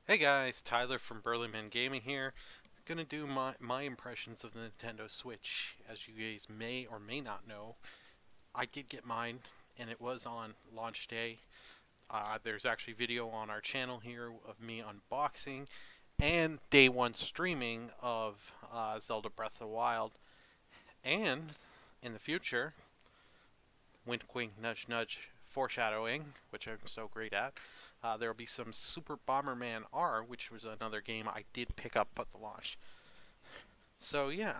Hey guys, Tyler from Burlyman Gaming here. Gonna do my impressions of the Nintendo Switch. As you guys may or may not know, I did get mine, and it was on launch day. There's actually video on our channel here of me unboxing and day one streaming of Zelda Breath of the Wild. And in the future, wink wink nudge nudge foreshadowing, which I'm so great at, there will be some Super Bomberman R, which was another game I did pick up at the launch. So yeah,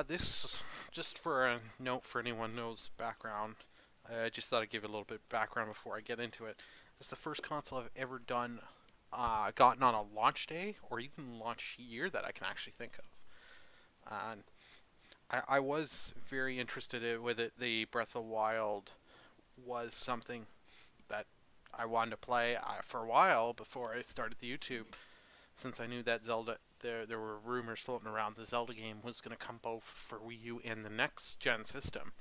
this just for a note for anyone who knows background. I just thought I'd give it a little bit of background before I get into it. This is the first console I've ever done, gotten on a launch day or even launch year that I can actually think of. And I was very interested with it. The Breath of the Wild was something that I wanted to play for a while before I started the YouTube, since I knew that Zelda, there were rumors floating around the Zelda game was going to come both for Wii U and the next gen system.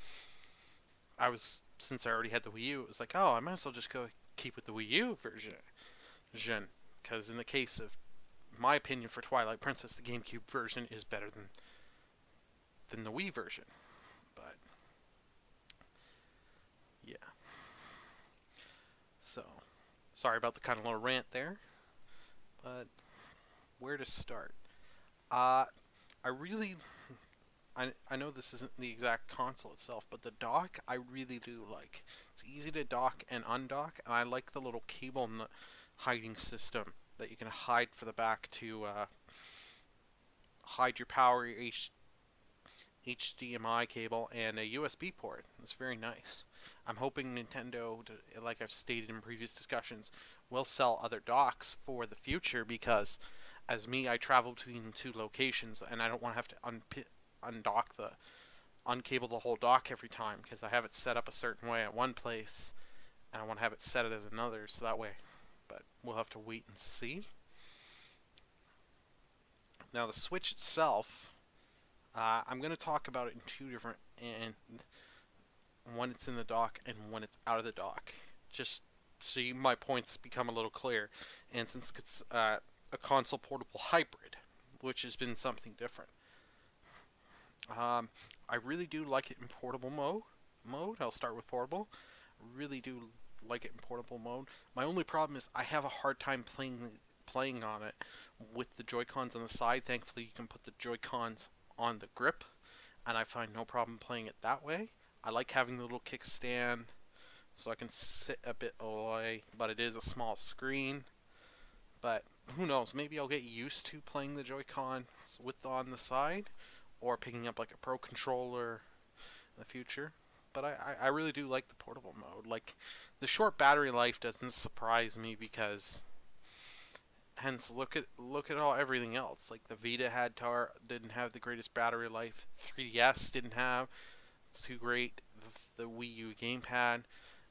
Since I already had the Wii U, it was like, oh, I might as well just go keep with the Wii U version, because in the case of my opinion for Twilight Princess, the GameCube version is better than the Wii version. But yeah, so sorry about the kind of little rant there, but where to start? Uh, I really I know this isn't the exact console itself, but the dock I really do like. It's easy to dock and undock, and I like the little cable hiding system that you can hide for the back to hide your power, your HDMI cable, and a USB port. It's very nice. I'm hoping Nintendo, like I've stated in previous discussions, will sell other docks for the future because, as me, I travel between two locations and I don't want to have to undock uncable the whole dock every time because I have it set up a certain way at one place and I want to have it set it as another so that way. But we'll have to wait and see. Now the Switch itself, I'm going to talk about it in two different, and when it's in the dock and when it's out of the dock, just so my points become a little clear. And since it's a console portable hybrid, which has been something different. I really do like it in portable mode. I'll start with portable. Really do like it in portable mode. My only problem is I have a hard time playing on it with the Joy-Cons on the side. Thankfully, you can put the Joy-Cons on the grip, and I find no problem playing it that way. I like having the little kickstand so I can sit a bit away, but it is a small screen. But who knows? Maybe I'll get used to playing the Joy-Cons with on the side, or picking up like a Pro controller in the future. But I really do like the portable mode. Like the short battery life doesn't surprise me because hence look at all everything else. Like the Vita didn't have the greatest battery life. 3DS didn't have. It's too great. The Wii U gamepad.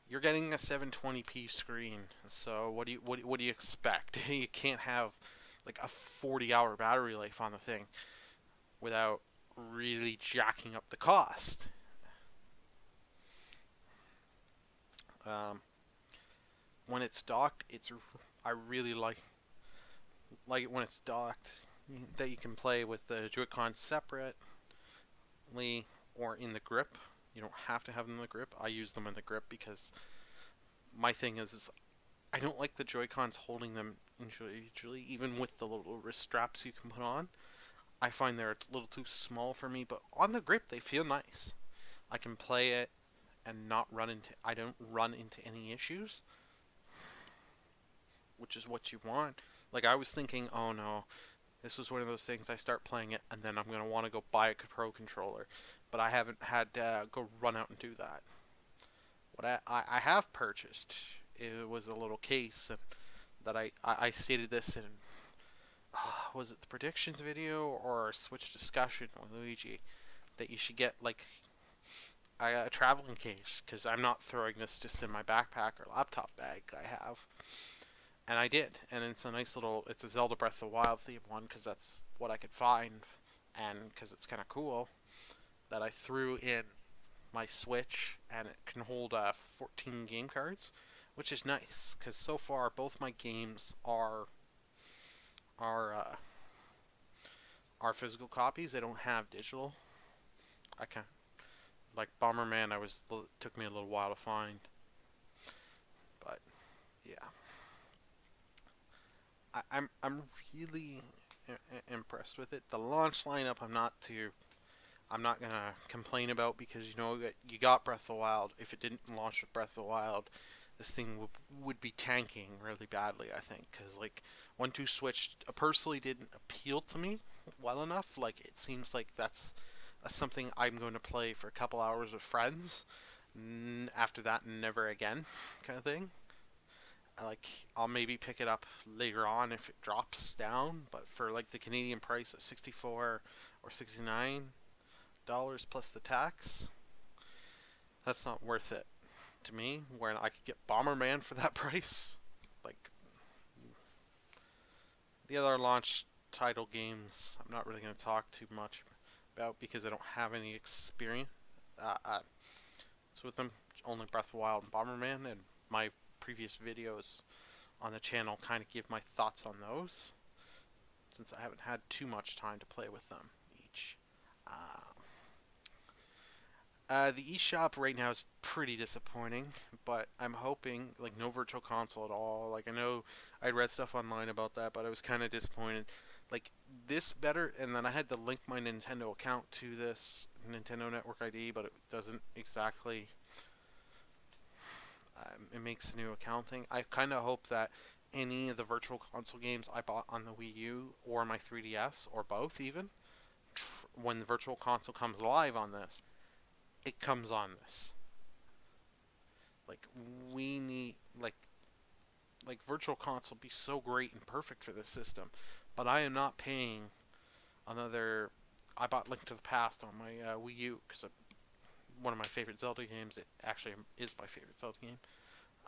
You're getting a 720p screen. So what do you expect? You can't have like a 40-hour battery life on the thing without really jacking up the cost. Um, when it's docked, I really like it when it's docked that you can play with the Joy-Con separately or in the grip. You don't have to have them in the grip. I use them in the grip because my thing is I don't like the Joy-Cons holding them individually, even with the little wrist straps you can put on. I find they're a little too small for me, but on the grip they feel nice. I can play it and not run into I don't run into any issues, which is what you want. Like I was thinking, oh no, this was one of those things I start playing it and then I'm going to want to go buy a Pro controller, but I haven't had to go run out and do that. What I have purchased, it was a little case that I stated this in, was it the predictions video or Switch discussion with Luigi, that you should get like a traveling case because I'm not throwing this just in my backpack or laptop bag I have. And I did, and it's a Zelda Breath of the Wild themed one because that's what I could find, and because it's kind of cool that I threw in my Switch, and it can hold 14 game cards, which is nice because so far both my games are are physical copies. They don't have digital. I can like Bomberman. Took me a little while to find, but yeah, I'm really impressed with it. The launch lineup, I'm not gonna complain about because you got Breath of the Wild. If it didn't launch with Breath of the Wild, this thing would be tanking really badly. I think because like 1-2 Switch personally didn't appeal to me well enough. Like it seems like that's something I'm going to play for a couple hours with friends. After that, never again, kind of thing. Like I'll maybe pick it up later on if it drops down, but for like the Canadian price at 64 or $69 plus the tax, that's not worth it to me. Where I could get Bomberman for that price. Like the other launch title games, I'm not really going to talk too much about because I don't have any experience with them. Only Breath of the Wild and Bomberman, and my previous videos on the channel kind of give my thoughts on those, since I haven't had too much time to play with them each. The eShop right now is pretty disappointing, but I'm hoping, like, no virtual console at all. Like, I know I read stuff online about that, but I was kind of disappointed. Like, this better, and then I had to link my Nintendo account to this Nintendo Network ID, but it doesn't exactly, it makes a new account thing. I kind of hope that any of the virtual console games I bought on the Wii U or my 3DS, or both even, when the virtual console comes live on this, it comes on this. Like, we need, like virtual console be so great and perfect for this system, but I am not paying another. I bought Link to the Past on my Wii U because one of my favorite Zelda games. It actually is my favorite Zelda game.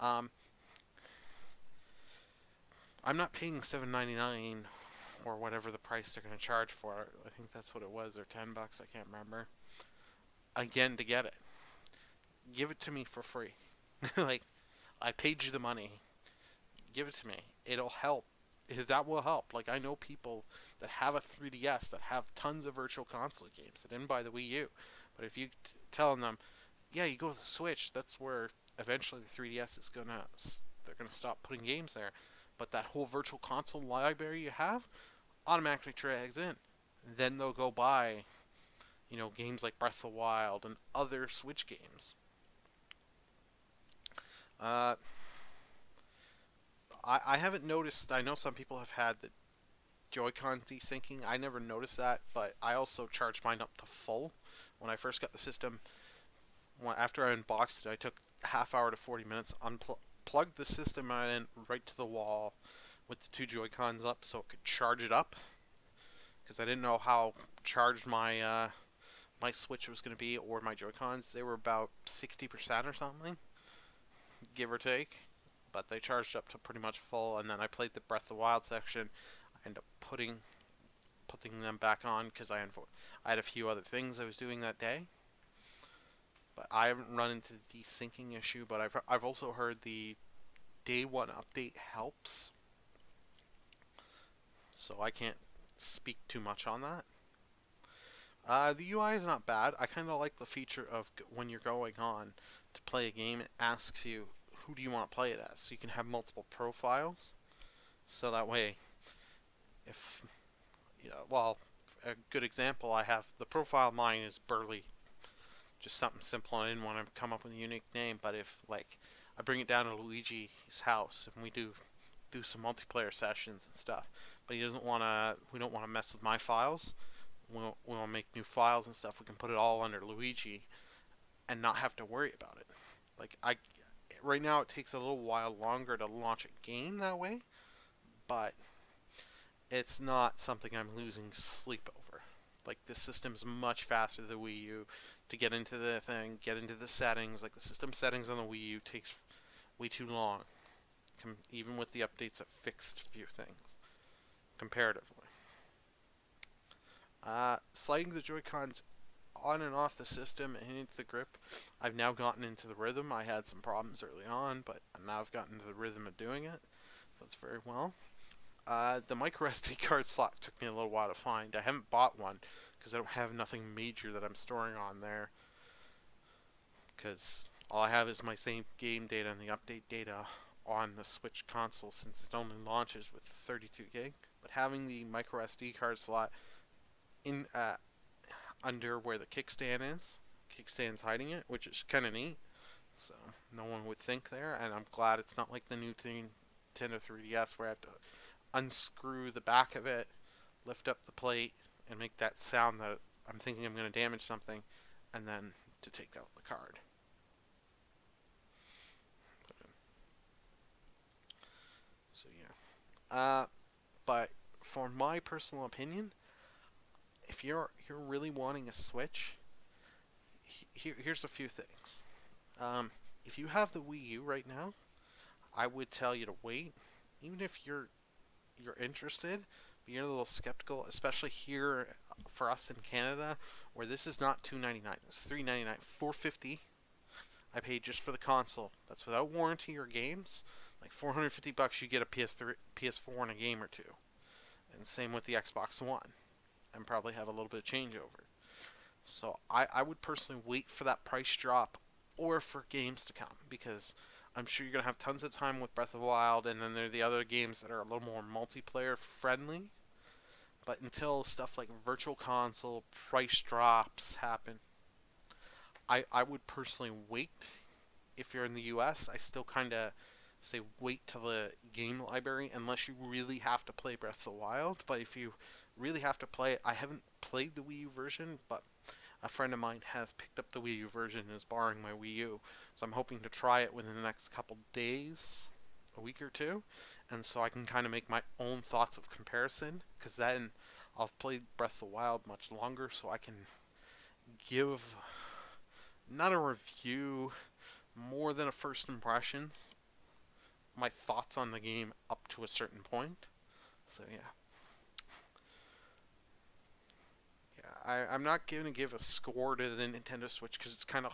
I'm not paying $7.99 or whatever the price they're going to charge for it. I think that's what it was, or $10. I can't remember. Again, to get it, give it to me for free. Like, I paid you the money. Give it to me. It'll help. That will help. Like, I know people that have a 3DS that have tons of virtual console games that didn't buy the Wii U. But if you tell them, yeah, you go to the Switch, that's where eventually the 3DS is they're gonna stop putting games there. But that whole virtual console library you have automatically drags in. Then they'll go buy, games like Breath of the Wild and other Switch games. I haven't noticed. I know some people have had the JoyCons desyncing. I never noticed that, but I also charged mine up to full when I first got the system. After I unboxed it, I took a half hour to 40 minutes, plugged the system in right to the wall with the two JoyCons up so it could charge it up, because I didn't know how charged my my Switch was going to be, or my JoyCons. They were about 60% or something, give or take, but they charged up to pretty much full. And then I played the Breath of the Wild section. I ended up putting them back on because I had a few other things I was doing that day. But I haven't run into the desyncing issue. But I've also heard the day one update helps, so I can't speak too much on that. The UI is not bad. I kind of like the feature of when you're going on to play a game, it asks you who do you want to play it as, so you can have multiple profiles. So that way, if well, a good example, I have the profile of mine is Burly, just something simple. I didn't want to come up with a unique name, but if like I bring it down to Luigi's house and we do some multiplayer sessions and stuff, but he doesn't want to. We don't want to mess with my files. We'll make new files and stuff. We can put it all under Luigi and not have to worry about it. Like right now it takes a little while longer to launch a game that way, but it's not something I'm losing sleep over. Like, the system's much faster than the Wii U to get into the thing, get into the settings. Like, the system settings on the Wii U takes way too long, even with the updates that fixed a few things comparatively. Sliding the Joy-Cons on and off the system and into the grip. I've now gotten into the rhythm. I had some problems early on, but now I've gotten into the rhythm of doing it. That's very well. The micro SD card slot took me a little while to find. I haven't bought one because I don't have nothing major that I'm storing on there. Because all I have is my same game data and the update data on the Switch console since it only launches with 32 gig. But having the micro SD card slot in under where the kickstand is, kickstand's hiding it, which is kind of neat. So no one would think there, and I'm glad it's not like the new thing, Nintendo 3DS, where I have to unscrew the back of it, lift up the plate, and make that sound that I'm thinking I'm going to damage something, and then to take out the card. So yeah. But for my personal opinion, if you're really wanting a Switch, here's a few things. If you have the Wii U right now, I would tell you to wait. Even if you're interested, but you're a little skeptical, especially here for us in Canada, where this is not $2.99, it's $3.99, $4.50. I paid just for the console. That's without warranty or games. Like $450, you get a PS3, PS4, and a game or two. And same with the Xbox One, and probably have a little bit of changeover. So I would personally wait for that price drop, or for games to come, because I'm sure you're going to have tons of time with Breath of the Wild, and then there are the other games that are a little more multiplayer friendly. But until stuff like Virtual Console price drops happen, I would personally wait. If you're in the US, I still kind of say wait till the game library, unless you really have to play Breath of the Wild. But if you really have to play it, I haven't played the Wii U version, but a friend of mine has picked up the Wii U version and is borrowing my Wii U. So I'm hoping to try it within the next couple days, a week or two, and so I can kind of make my own thoughts of comparison, because then I'll have played Breath of the Wild much longer, so I can give not a review, more than a first impressions, my thoughts on the game up to a certain point. So yeah. I'm not going to give a score to the Nintendo Switch because it's kind of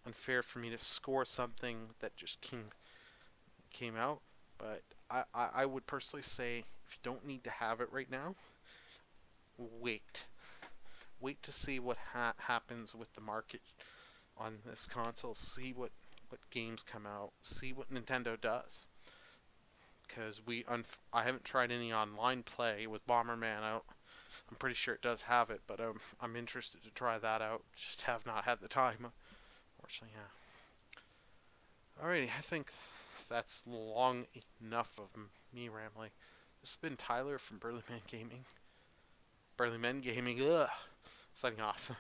unfair for me to score something that just came out. But I would personally say, if you don't need to have it right now, wait. Wait to see what happens with the market on this console. See what games come out. See what Nintendo does. Because I haven't tried any online play with Bomberman out. I'm pretty sure it does have it, but I'm interested to try that out. Just have not had the time. Unfortunately, yeah. Alrighty, I think that's long enough of me rambling. This has been Tyler from Burly Men Gaming. Burly Men Gaming, signing off.